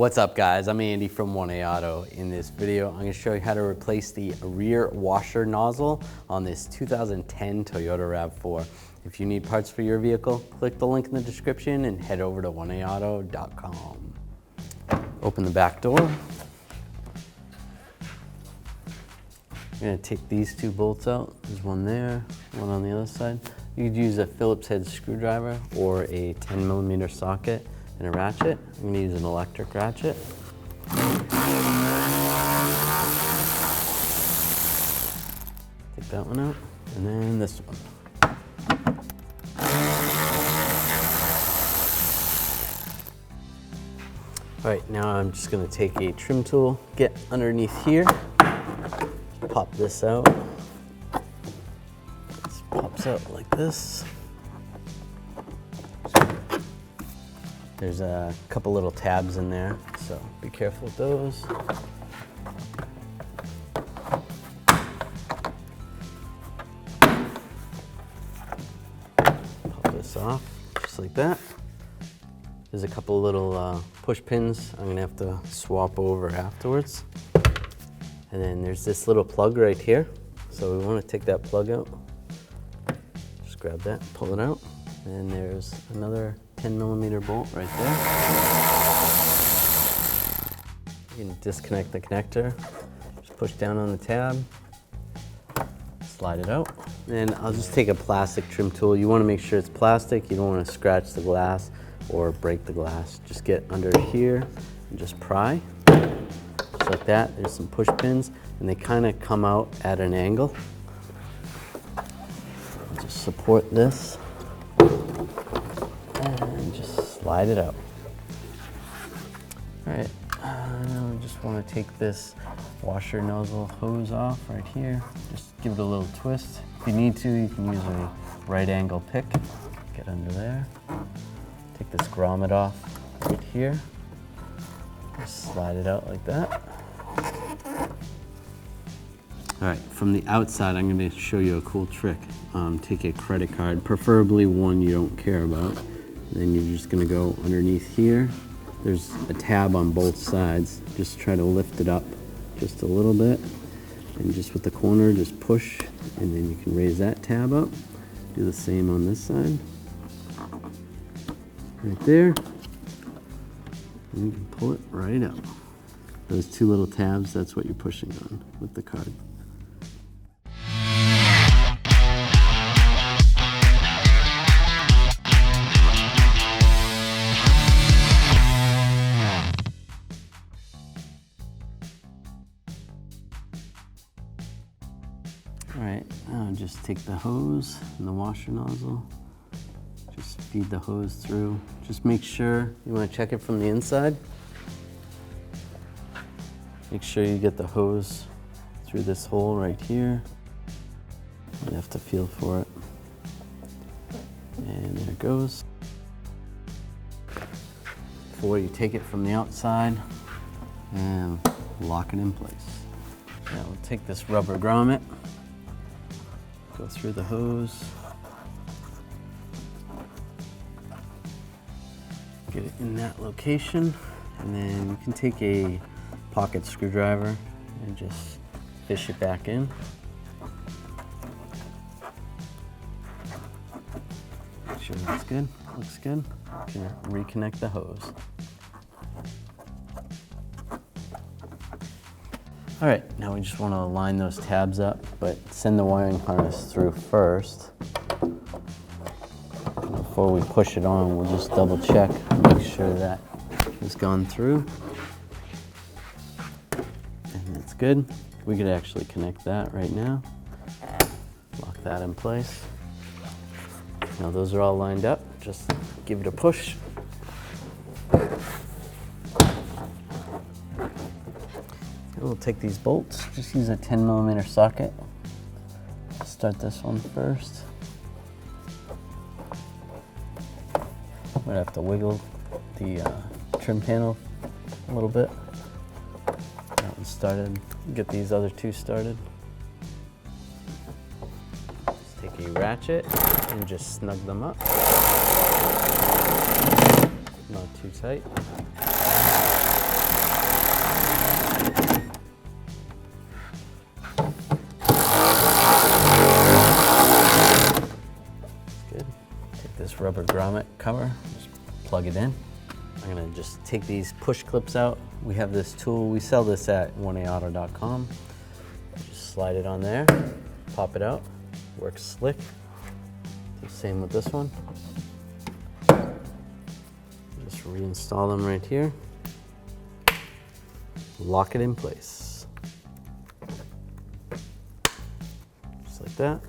What's up guys, I'm Andy from 1A Auto. In this video, I'm going to show you how to replace the rear washer nozzle on this 2010 Toyota Rav4. If you need parts for your vehicle, click the link in the description and head over to 1aauto.com. Open the back door. I'm going to take these two bolts out. There's one there, one on the other side. You could use a Phillips head screwdriver or a 10mm socket and a ratchet. I'm going to use an electric ratchet. Take that one out, and then this one. All right, now I'm just going to take a trim tool, get underneath here, pop this out. This pops out like this. There's a couple little tabs in there, so be careful with those. Pop this off, just like that. There's a couple little push pins I'm gonna have to swap over afterwards. And then there's this little plug right here. So we wanna take that plug out. Just grab that, pull it out. And there's another 10mm bolt right there. You can disconnect the connector. Just push down on the tab, slide it out. And I'll just take a plastic trim tool. You wanna make sure it's plastic. You don't wanna scratch the glass or break the glass. Just get under here and just pry. Just like that. There's some push pins and they kinda come out at an angle. Just support this. And just slide it out. All right, now I just want to take this washer nozzle hose off right here. Just give it a little twist. If you need to, you can use a right angle pick. Get under there. Take this grommet off right here. Just slide it out like that. All right, from the outside, I'm going to show you a cool trick. Take a credit card, preferably one you don't care about. Then you're just gonna go underneath here. There's a tab on both sides. Just try to lift it up just a little bit. And just with the corner, just push, and then you can raise that tab up. Do the same on this side. Right there. And you can pull it right up. Those two little tabs, that's what you're pushing on with the card. All right, now just take the hose and the washer nozzle. Just feed the hose through. Just make sure, you want to check it from the inside. Make sure you get the hose through this hole right here. You have to feel for it. And there it goes. Before you take it from the outside and lock it in place. Now we'll take this rubber grommet. Go through the hose, get it in that location, and then you can take a pocket screwdriver and just fish it back in. Make sure that's good, looks good. You can reconnect the hose. All right, now we just want to line those tabs up, but send the wiring harness through first. Before we push it on, we'll just double check, make sure that has gone through. And that's good. We could actually connect that right now. Lock that in place. Now those are all lined up. Just give it a push. We'll take these bolts, just use a 10mm socket. Start this one first. I'm gonna have to wiggle the trim panel a little bit. That one started, get these other two started. Just take a ratchet and just snug them up. Not too tight. rubber grommet cover, just plug it in. I'm gonna just take these push clips out. We have this tool, we sell this at 1aauto.com. Just slide it on there, pop it out, works slick. The same with this one. Just reinstall them right here. Lock it in place. Just like that.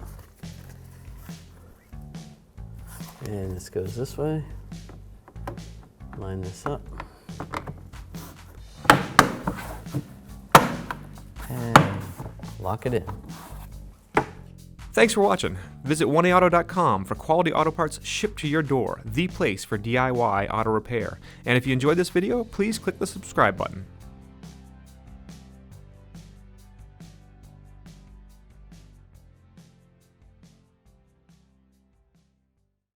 And this goes this way. Line this up. And lock it in. Thanks for watching. Visit 1aauto.com for quality auto parts shipped to your door, the place for DIY auto repair. And if you enjoyed this video, please click the subscribe button.